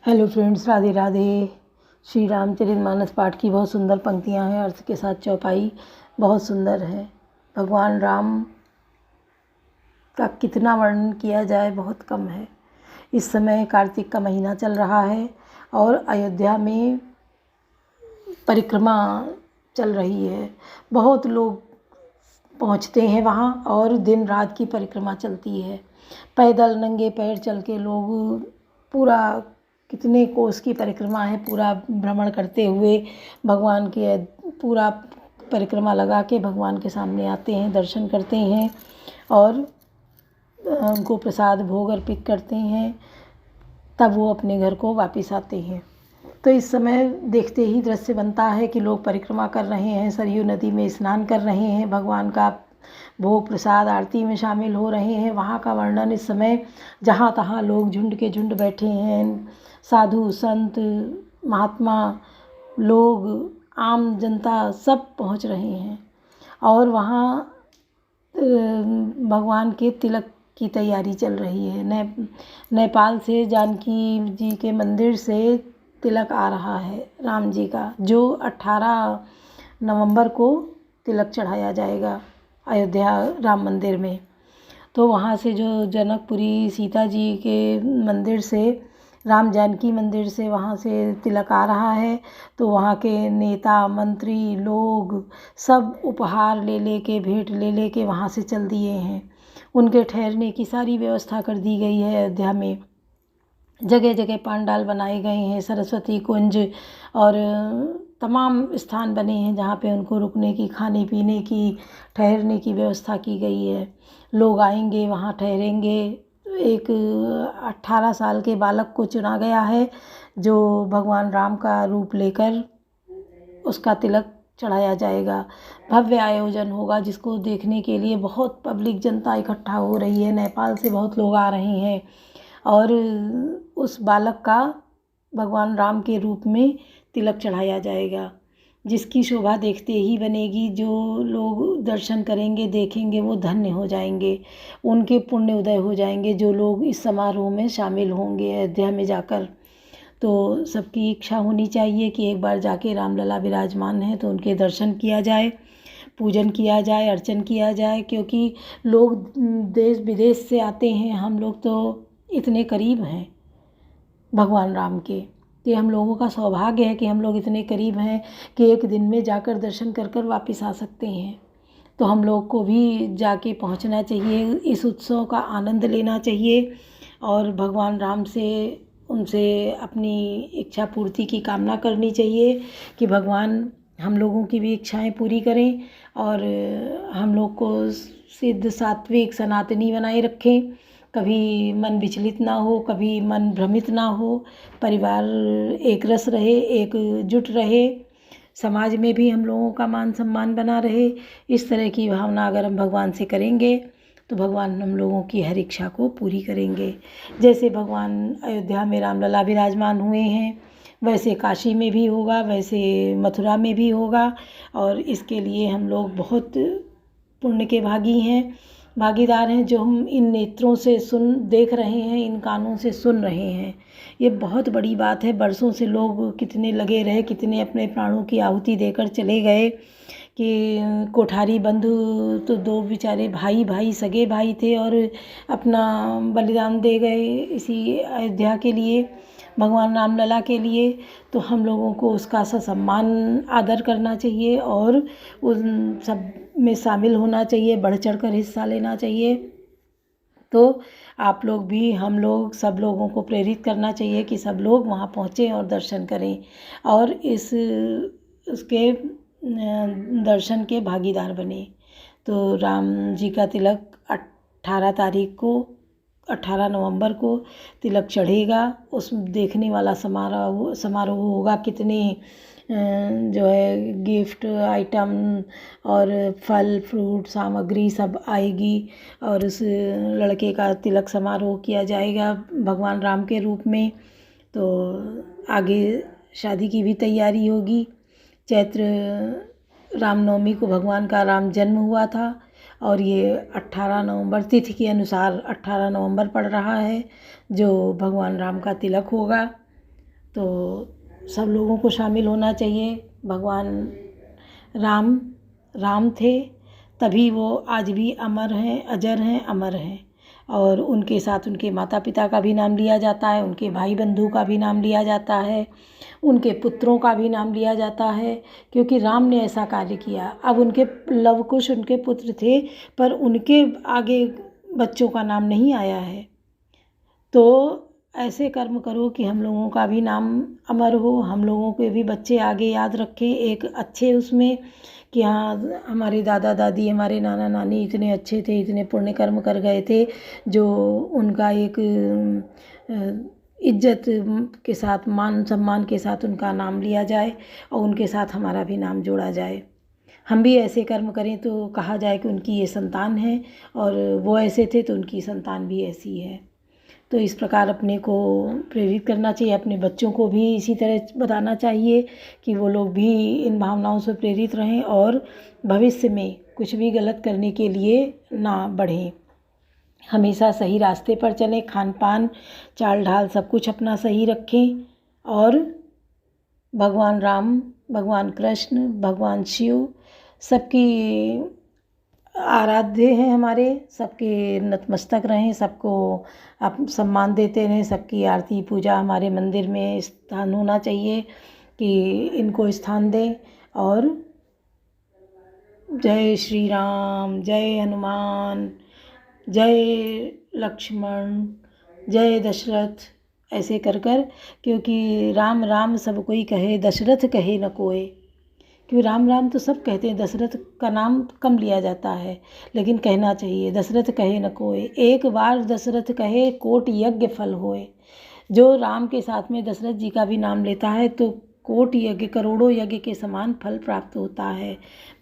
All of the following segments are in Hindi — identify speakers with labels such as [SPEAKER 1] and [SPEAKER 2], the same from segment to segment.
[SPEAKER 1] Hello friends, Radhe Radhe. श्री रामचरितमानस पाठ की बहुत सुंदर पंक्तियां हैं। अर्थ के साथ चौपाई बहुत सुंदर है। भगवान राम का कितना वर्णन किया जाए, बहुत कम है। इस समय कार्तिक का महीना चल रहा है और अयोध्या में परिक्रमा चल रही है। बहुत लोग पहुंचते हैं वहां और दिन रात की परिक्रमा चलती है। पैदल नंगे पैर चल के लोग पूरा कितने कोस की परिक्रमा है, पूरा भ्रमण करते हुए भगवान के पूरा परिक्रमा लगा के भगवान के सामने आते हैं, दर्शन करते हैं और उनको प्रसाद भोग अर्पित करते हैं। तब वो अपने घर को वापस आते हैं। तो इस समय देखते ही दृश्य बनता है कि लोग परिक्रमा कर रहे हैं, सरयू नदी में स्नान कर रहे हैं, भगवान का भोग प्रसाद आरती में शामिल हो रहे हैं। वहाँ का वर्णन इस समय जहाँ तहाँ लोग झुंड के झुंड बैठे हैं। साधु संत महात्मा लोग, आम जनता सब पहुँच रहे हैं और वहाँ भगवान के तिलक की तैयारी चल रही है। नेपाल से जानकी जी के मंदिर से तिलक आ रहा है राम जी का, जो 18 नवंबर को तिलक चढ़ाया जाएगा अयोध्या राम मंदिर में। तो वहाँ से जो जनकपुरी सीता जी के मंदिर से, राम जानकी मंदिर से वहाँ से तिलक आ रहा है। तो वहाँ के नेता मंत्री लोग सब उपहार ले ले के, भेंट ले ले के वहाँ से चल दिए हैं। उनके ठहरने की सारी व्यवस्था कर दी गई है अयोध्या में। जगह जगह पंडाल बनाए गए हैं, सरस्वती कुंज और तमाम स्थान बने हैं जहाँ पे उनको रुकने की, खाने पीने की, ठहरने की व्यवस्था की गई है। लोग आएंगे, वहाँ ठहरेंगे। एक 18 साल के बालक को चुना गया है जो भगवान राम का रूप लेकर उसका तिलक चढ़ाया जाएगा। भव्य आयोजन होगा जिसको देखने के लिए बहुत पब्लिक जनता इकट्ठा हो रही है। नेपाल से बहुत लोग आ रहे हैं और उस बालक का भगवान राम के रूप में तिलक चढ़ाया जाएगा, जिसकी शोभा देखते ही बनेगी। जो लोग दर्शन करेंगे, देखेंगे, वो धन्य हो जाएंगे, उनके पुण्य उदय हो जाएंगे जो लोग इस समारोह में शामिल होंगे अयोध्या में जाकर। तो सबकी इच्छा होनी चाहिए कि एक बार जाके रामलला विराजमान हैं तो उनके दर्शन किया जाए, पूजन किया जाए, अर्चन किया जाए। क्योंकि लोग देश विदेश से आते हैं, हम लोग तो इतने करीब हैं भगवान राम के कि हम लोगों का सौभाग्य है कि हम लोग इतने करीब हैं कि एक दिन में जाकर दर्शन कर कर वापस आ सकते हैं। तो हम लोग को भी जाके पहुंचना चाहिए, इस उत्सव का आनंद लेना चाहिए और भगवान राम से, उनसे अपनी इच्छा पूर्ति की कामना करनी चाहिए कि भगवान हम लोगों की भी इच्छाएं पूरी करें और हम लोग को सिद्ध सात्विक सनातनी बनाए रखें। कभी मन विचलित ना हो, कभी मन भ्रमित ना हो, परिवार एक रस रहे, एकजुट रहे, समाज में भी हम लोगों का मान सम्मान बना रहे। इस तरह की भावना अगर हम भगवान से करेंगे तो भगवान हम लोगों की हर इच्छा को पूरी करेंगे। जैसे भगवान अयोध्या में रामलला विराजमान हुए हैं, वैसे काशी में भी होगा, वैसे मथुरा में भी होगा। और इसके लिए हम लोग बहुत पुण्य के भागीदार हैं, जो हम इन नेत्रों से देख रहे हैं, इन कानों से सुन रहे हैं। ये बहुत बड़ी बात है। बरसों से लोग कितने लगे रहे, कितने अपने प्राणों की आहुति देकर चले गए कि कोठारी बंधु तो 2 बेचारे भाई सगे भाई थे और अपना बलिदान दे गए इसी अयोध्या के लिए, भगवान रामलला के लिए। तो हम लोगों को उसका ससम्मान आदर करना चाहिए और उन सब में शामिल होना चाहिए, बढ़ चढ़ कर हिस्सा लेना चाहिए। तो आप लोग भी, हम लोग, सब लोगों को प्रेरित करना चाहिए कि सब लोग वहाँ पहुँचें और दर्शन करें और उसके दर्शन के भागीदार बने। तो राम जी का तिलक 18 नवंबर को तिलक चढ़ेगा। उस देखने वाला समारोह होगा। कितने जो है गिफ्ट आइटम और फल फ्रूट सामग्री सब आएगी और उस लड़के का तिलक समारोह किया जाएगा भगवान राम के रूप में। तो आगे शादी की भी तैयारी होगी। चैत्र रामनवमी को भगवान का राम जन्म हुआ था और ये 18 नवंबर तिथि के अनुसार 18 नवंबर पड़ रहा है, जो भगवान राम का तिलक होगा। तो सब लोगों को शामिल होना चाहिए। भगवान राम राम थे, तभी वो आज भी अमर हैं, अजर हैं, अमर हैं। और उनके साथ उनके माता पिता का भी नाम लिया जाता है, उनके भाई बंधु का भी नाम लिया जाता है, उनके पुत्रों का भी नाम लिया जाता है, क्योंकि राम ने ऐसा कार्य किया। अब उनके लव कुश उनके पुत्र थे, पर उनके आगे बच्चों का नाम नहीं आया है। तो ऐसे कर्म करो कि हम लोगों का भी नाम अमर हो, हम लोगों के भी बच्चे आगे याद रखें एक अच्छे उसमें, कि हाँ हमारे दादा दादी हमारे नाना नानी इतने अच्छे थे, इतने पुण्य कर्म कर गए थे, जो उनका एक इज्जत के साथ मान सम्मान के साथ उनका नाम लिया जाए और उनके साथ हमारा भी नाम जोड़ा जाए। हम भी ऐसे कर्म करें तो कहा जाए कि उनकी ये संतान है, और वो ऐसे थे तो उनकी संतान भी ऐसी है। तो इस प्रकार अपने को प्रेरित करना चाहिए, अपने बच्चों को भी इसी तरह बताना चाहिए कि वो लोग भी इन भावनाओं से प्रेरित रहें और भविष्य में कुछ भी गलत करने के लिए ना बढ़ें। हमेशा सही रास्ते पर चलें, खान पान चाल ढाल सब कुछ अपना सही रखें, और भगवान राम, भगवान कृष्ण, भगवान शिव सबकी आराध्य हैं हमारे, सबके नतमस्तक रहें, सबको आप सम्मान देते रहें, सबकी आरती पूजा हमारे मंदिर में स्थान होना चाहिए कि इनको स्थान दें। और जय श्री राम, जय हनुमान, जय लक्ष्मण, जय दशरथ, ऐसे कर कर, क्योंकि राम राम सब कोई कहे, दशरथ कहे न कोई। क्योंकि राम राम तो सब कहते हैं, दशरथ का नाम कम लिया जाता है, लेकिन कहना चाहिए दशरथ कहे न कोई, एक बार दशरथ कहे कोट यज्ञ फल होए। जो राम के साथ में दशरथ जी का भी नाम लेता है तो कोट यज्ञ, करोड़ों यज्ञ के समान फल प्राप्त होता है।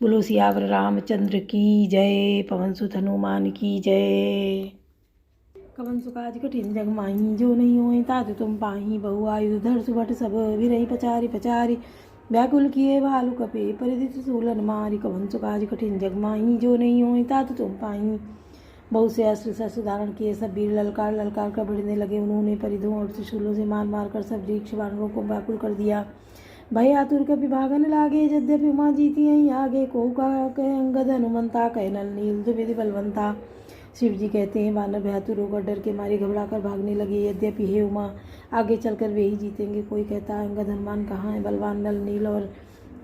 [SPEAKER 1] बोलो सियावर रामचंद्र की जय, पवन सुत हनुमान की जय। कवन सुकाज कठिन जग माही, जो नहीं होए तात तुम पाही, बहु आयु धर सुभट सब विरही पचारी पचारी, व्याकुल किए भालु कपे परिधि त्रिशूलन मारी, कवन सुकाज कठिन जग माही, जो नहीं होए तात तुम पाही। बहुत से अस्त्र शस्त्र धारण किए, सब वीर ललकार ललकार कर बढ़ने लगे। उन्होंने परिधों और त्रिशूलों से मार मार कर सब वृक्ष वानरों को व्याकुल कर दिया। भय आतुर कपि भागन लागे, यद्यपि उमा जीती हैं आगे, को का कह अंगद हनुमंता, कह नल नील द्विविध बलवंता। शिव जी कहते हैं वानर भयातुर होकर डर के मारे घबरा कर भागने लगे, यद्यपि हे उमा आगे चलकर वे ही जीतेंगे। कोई कहता है अंगद हनुमान कहाँ है, बलवान नल नील और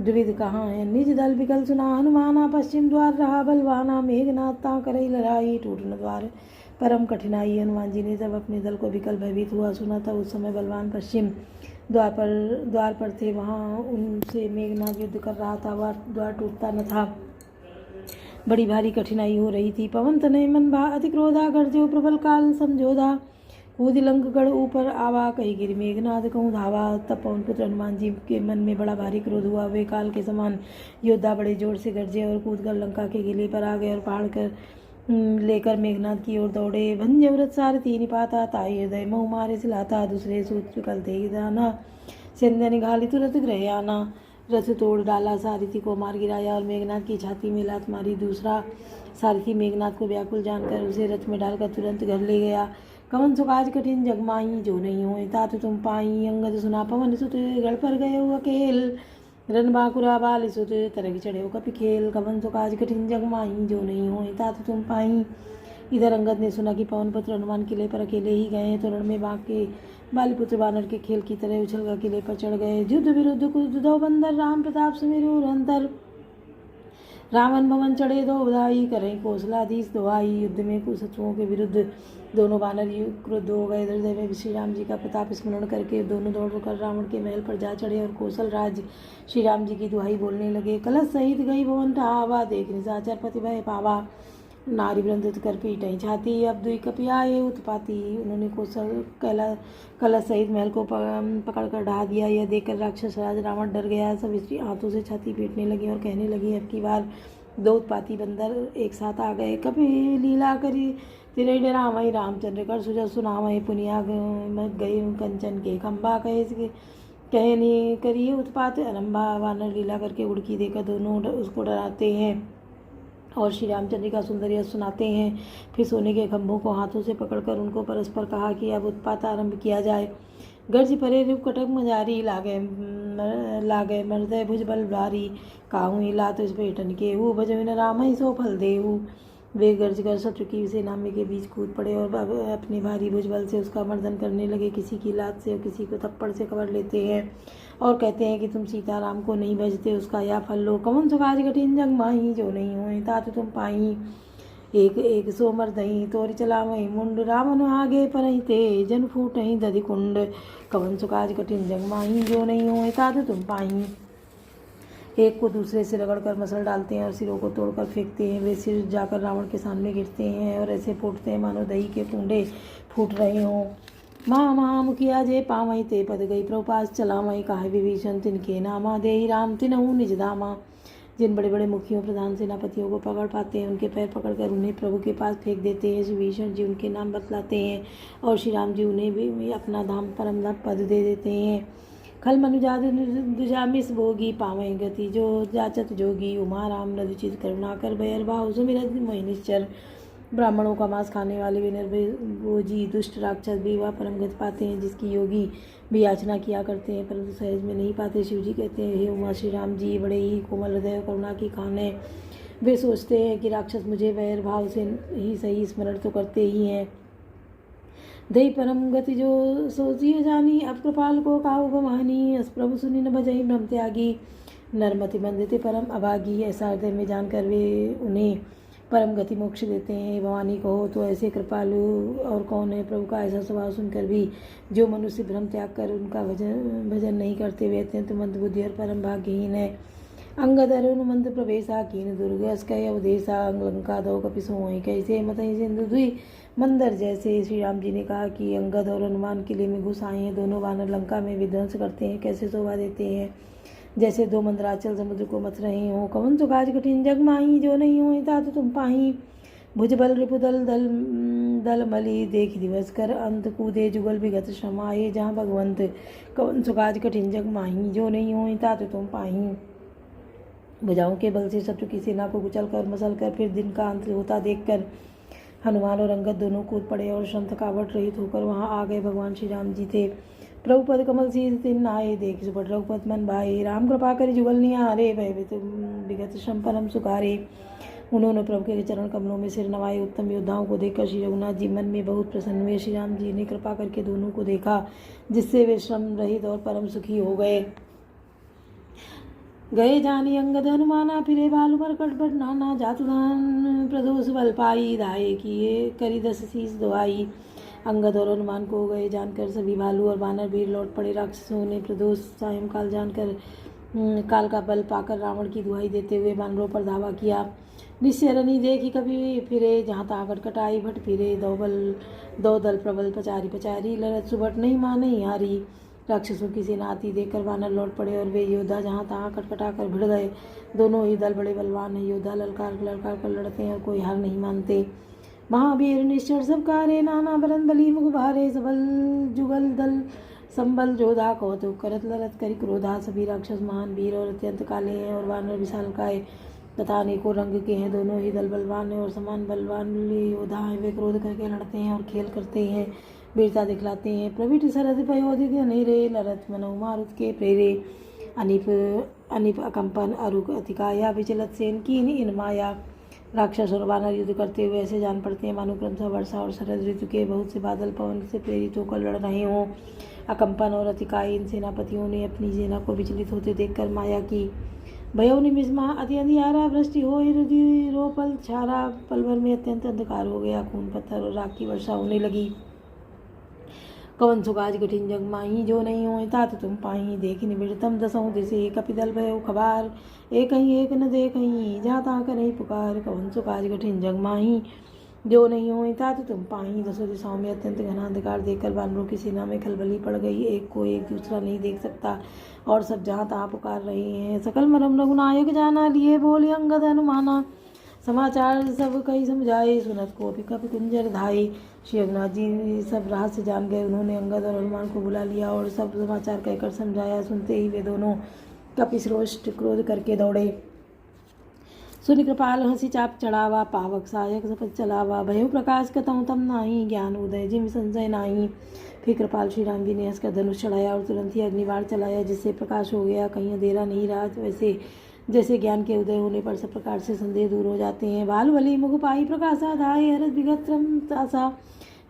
[SPEAKER 1] द्विविध कहाँ है। निज दल विकल सुना हनुमाना, पश्चिम द्वार रहा बलवाना, मेघनाथ ता करई लड़ाई, टूटन द्वार परम कठिनाई। हनुमान जी ने जब अपने दल को विकल भयभीत हुआ सुना था, उस समय बलवान पश्चिम द्वार पर थे। वहाँ उनसे मेघनाथ युद्ध कर रहा था, वह द्वार टूटता न था, बड़ी भारी कठिनाई हो रही थी। पवन तनय मन भा अति क्रोधा, गर्जो प्रबल काल समझोधा, कूद लंकगढ़ ऊपर आवा, कही गिर मेघनाथ कहूँ धावा। तब पवन पुत्र हनुमान जी के मन में बड़ा भारी क्रोध हुआ। वे काल के समान योद्धा बड़े जोर से गरजे और कूदकर लंका के किले पर आ गए और पहाड़ कर लेकर मेघनाथ की ओर दौड़े। भंजे व्रत सारथी निपाता, ताई हृदय मऊ मारे सिलाता, दूसरे सूत्र कल दे दाना, संध्या निघाली तुरंत ग्रह आना। रथ तोड़ डाला, सारथी को मार गिराया और मेघनाथ की छाती में लात मारी। दूसरा सारथी मेघनाथ को व्याकुल जानकर उसे रथ में डालकर तुरंत घर ले गया। कवन सुकाज कठिन जग माही, जो नहीं होए तात तुम पाई, अंगद सुना पवन सुत गढ़ पर गए हो अकेल, रन बाकुरा बाल सुत तरग चढ़े हो कपि खेल। कवन सुकाज कठिन जग माही, जो नहीं होए तात तुम पाई। इधर अंगद ने सुना कि पवन पुत्र हनुमान किले पर अकेले ही गए, तो रण में बाघ के बालीपुत्र वानर के खेल की तरह उछलकर किले पर चढ़ गए। युद्ध विरुद्ध कुरुद्ध दो बंदर, राम प्रताप सुमेरु अंतर, रावण भवन चढ़े दो बधाई, करें कौशलाधीश दुहाई। युद्ध में कुछ शत्रुओं के विरुद्ध दोनों वानर क्रुद्ध हो गए। हृदय में श्री राम जी का प्रताप स्मरण करके दोनों दौड़कर रावण के महल पर जा चढ़े और कौशल राज श्री राम जी की दुहाई बोलने लगे। कलश सहित गई भवन ठावा, देख निशाचर पति भय पावा, नारी वृंदित कर पीटई छाती, अब दुई कपियाए उत्पाती। उन्होंने कौशल कलश सहित महल को पकड़ कर ढहा दिया। यह देखकर राक्षस राज रावण डर गया। सब स्त्री हाथों से छाती पीटने लगी और कहने लगी, अब की बार दो उत्पाती बंदर एक साथ आ गए। कपि लीला करी तिरई डरावई, रामचंद्र कर सुजा सुनावई, पुनिया गई कंचन के खंबा, कहने करिए उत्पात आरंभा। वानर लीला करके उड़की देकर दोनों उसको डराते हैं और श्री रामचंद्र का सुंदर सुनाते हैं। फिर सोने के खंभों को हाथों से पकड़कर उनको परस्पर कहा कि अब उत्पात आरंभ किया जाए। गर्ज परे रूप कटक मजारी लागे मर्दय भुजबल भारी काहू हिला तो इस पेटन के हु भजविन राम ही सो फल देहु। वे गर्ज कर शत्रु की सेना में के बीच कूद पड़े और अपने भारी भुजबल से उसका मर्दन करने लगे। किसी की लात से और किसी को थप्पड़ से कवर लेते हैं और कहते हैं कि तुम सीताराम को नहीं भजते, उसका या फल लो। कवन सुखाज कठिन जग माही जो नहीं हुए तात तुम पाई। एक एक सो मर्दही तोरि चलावही मुंड रावण आगे परही ते जन फूटही दधि कुंड। कवन सुखाज कठिन जग माही जो नहीं हुए तात तुम पाई। एक को दूसरे से रगड़कर मसल डालते हैं और सिरों को तोड़कर फेंकते हैं। वे सिर जाकर रावण के सामने गिरते हैं और ऐसे फूटते हैं मानो दही के कुंडे फूट रहे हों। महामुखिया जे पावई ते पद गई प्रभुपास चलावई काहे विभीषण तिनके नामा देहि राम तिनहु निज धामा। जिन बड़े बड़े मुखियों प्रधान सेनापतियों को पकड़ पाते हैं उनके पैर पकड़कर उन्हें प्रभु के पास फेंक देते हैं। श्री विभीषण जी उनके नाम बतलाते हैं और श्री राम जी उन्हें भी अपना धाम परम धाम पद दे देते हैं। खल मनुजा दुजामिस भोगी पावई गति जो जाचत जोगी उमा राम रघुचित करुणा कर भयर भाव सुमिरत मोहि निश्चर। ब्राह्मणों का मांस खाने वाले वे निर्भोजी दुष्ट राक्षस भी वह परम गति पाते हैं जिसकी योगी भी याचना किया करते हैं परंतु सहज में नहीं पाते। शिव जी कहते हैं हे उमा श्री राम जी बड़े ही कोमल हृदय और करुणा की खान है। वे सोचते हैं कि राक्षस मुझे वैर भाव से ही सही स्मरण तो करते ही हैं। दई परम गति जो सोचिए जानी अब कृपाल को काहु गवानी। अस प्रभु सुनी न भजई ब्रह्म त्यागी नरमति मंदिते परम अभागी। ऐसा हृदय में जानकर वे उन्हें परम गति मोक्ष देते हैं। भवानी कहो तो ऐसे कृपालु और कौन है। प्रभु का ऐसा स्वभाव सुनकर भी जो मनुष्य भ्रम त्याग कर उनका भजन नहीं करते वे अत्यंत मंदबुद्धि और परम भाग्यहीन है। अंगद अरुण मंद प्रवेशा कीन दुर्ग अस्कय अवधेशा अंग लंका दो कपिसो कैसे मतई सिंधु दुई मंदर जैसे। श्री राम जी ने कहा कि अंगद और हनुमान किले में घुस आए हैं। दोनों वानर लंका में विध्वंस करते हैं कैसे शोभा देते हैं जैसे दो मंदराचल समुद्र को मथ रहे हो। कवन सुखाज कठिन जग माही जो नहीं हो तात तुम पाही। भुजबल रिपुदल दल दल मली देख दिवस कर अंत कूदे जुगल विगत श्रमाए जहाँ भगवंत। कवन सुखाज कठिन जग माही जो नहीं हो तात तुम पाही। भुजाओं के बल से शत्रु की सेना को कुचल कर मसल कर फिर दिन का अंत होता देखकर हनुमान और अंगद दोनों कूद पड़े और श्रम थकावट रहित होकर वहां आ गए। भगवान श्री राम जी थे। प्रभु पद कमल शीस तिन आए देख सुपट रघुपत मन भाई। राम कृपा कर जुगल निहारे भय विगत श्रम परम सुखारे। उन्होंने प्रभु के चरण कमलों में सिर नवाए। उत्तम योद्धाओं को देखकर श्री रघुनाथ जी मन में बहुत प्रसन्न हुए। श्री राम जी ने कृपा करके दोनों को देखा जिससे वे श्रम रहित और परम सुखी हो गए। गए जानी अंगद हनुमाना फिरे बालु मरकट बट नाना जातुदान प्रदोष बल पाई दाए किए करी 10 शीस दुआई। अंगद और हनुमान को गए जानकर सभी भालू और बानर भीड़ लौट पड़े। राक्षसों ने प्रदोष सायंकाल जानकर काल का बल पाकर रावण की दुहाई देते हुए बानरों पर धावा किया। निश्चरनी देखी कभी फिरे जहाँ तहाँ कटकटाई भट फिरे दो दल प्रबल पचारी पचारी लड़त सुबट नहीं माँ नहीं हारी। राक्षसों की सेना आती देखकर वानर लौट पड़े और वे योद्धा जहाँ तहाँ कटकटा कर भिड़ गए। दोनों ही दल बड़े बलवान हैं। योद्धा ललकार ललकार कर लड़ते हैं और कोई हार नहीं मानते। महावीर निश्चर सब कारे नाना बरन बली मुख भारे सबल जुगल दल संबल जोधा कौतुक करत लरत करी क्रोधा। सभी राक्षस महान वीर और अत्यंत काले हैं और वानर विशालकाय तथा अनेकों रंग के हैं। दोनों ही दल बलवान हैं और समान बलवान योद्धा हैं। वे क्रोध करके लड़ते हैं और खेल करते हैं वीरता दिखलाते हैं। प्रविट सरद पयोधिक अनेरे लरत मनो मारुत के प्रेरे। अनिप अकंपन अरुक अतिकाया विचलत सेन की इन माया। राक्षस और वानर युद्ध करते हुए ऐसे जान पड़ते हैं मानो क्रमशः वर्षा और शरद ऋतु के बहुत से बादल पवन से प्रेरित होकर लड़ रहे हों। अकंपन और अतिकाय इन सेनापतियों ने अपनी सेना को विचलित होते देखकर माया की। भयो निमिषमा अति अंधियारा वृष्टि हो रुधिरोपल छारा। पल भर में अत्यंत अंधकार हो गया। खून पत्थर और राख की वर्षा होने लगी। कवन सुखाज कठिन जग माही जो नहीं हो तात तुम पाही। देखी निबिड़तम दसों दिशे कपिदल भयो खबार। एक न देखहीं जहाँ तहाँ कर पुकार। कवन सुखाज कठिन जग माही जो नहीं हो तात तुम पाही। दसों दिशाओं में अत्यंत घना अंधकार देखकर वानरों की सेना में खलबली पड़ गई। एक को एक दूसरा नहीं देख सकता और सब जहाँ तहाँ पुकार रहे हैं। सकल मरम रघुनायक जाना लिए बोले अंगद हनुमाना। समाचार सब कई समझाए सुनत को कपि कुंजर धाये। श्री रघुनाथ जी सब रहस्य जान गए। उन्होंने अंगद और हनुमान को बुला लिया और सब समाचार कहकर समझाया। सुनते ही वे दोनों कपिश्रोष्ट क्रोध करके दौड़े। सुनि कृपाल हंसी चाप चढ़ावा, पावक सायक सपथ चलावा, भयो प्रकाश कतहु तम नाही, ज्ञान उदय जिम संशय नाही। फिर कृपाल श्री राम जी ने हंसकर धनुष चढ़ाया और तुरंत ही अग्निबाण चलाया, जिससे प्रकाश हो गया, कहीं अंधेरा नहीं रहा। वैसे जैसे ज्ञान के उदय होने पर सब प्रकार से संदेह दूर हो जाते हैं। बालबली मुख पाई प्रकाशा धाये, हरत विगत सा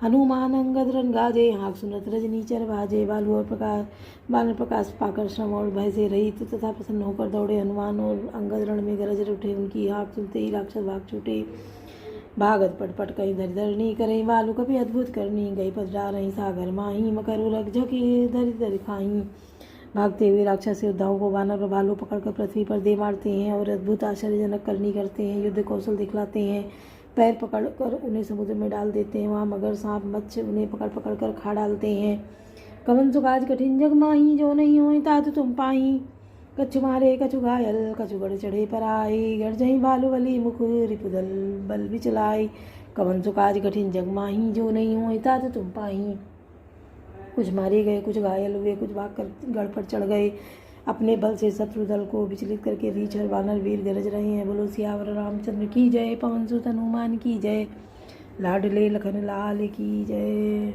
[SPEAKER 1] हनुमान अंगद रन गाजे, हाँक सुनत रजनीचर बाजे। बानर प्रकाश पाकर श्रम और भय से रहित तथा प्रसन्न होकर दौड़े। हनुमान और अंगद रण में गरज उठे, उनकी हाँक सुनते ही राक्षस भाग छूटे। भागत पटपट कहीं धरि धरनी करे, बालु कभी अद्भुत करनी, गई पधरा रही सागर माही, मकर उरग झकी धरि धरि खाई। भागते हुए राक्षस योद्धाओं को वानर और भालू पकड़कर पृथ्वी पर दे मारते हैं और अद्भुत आश्चर्यजनक करनी करते हैं, युद्ध कौशल दिखलाते हैं। पैर पकड़कर उन्हें समुद्र में डाल देते हैं, वहाँ मगर सांप मत्स्य उन्हें पकड़ पकड़ कर खा डालते हैं। कवन सुकाज कठिन जग माही, जो नहीं होई तात तुम पाही। कछु मारे कछु घायल, कछु गढ़ चढ़े पर आई, गर्जही बालुबली मुख रिपुदल बल बिचलाई। कवन सुकाज कठिन जग माही, जो नहीं होई तात तुम पाही। कुछ मारे गए, कुछ घायल हुए, कुछ भागकर गढ़ पर चढ़ गए। अपने बल से शत्रु दल को विचलित करके रीछ और वानर वीर गरज रहे हैं। बोलो सियावर रामचंद्र की जय, पवन सुत हनुमान की जय, लाडले लखन लाल की जय।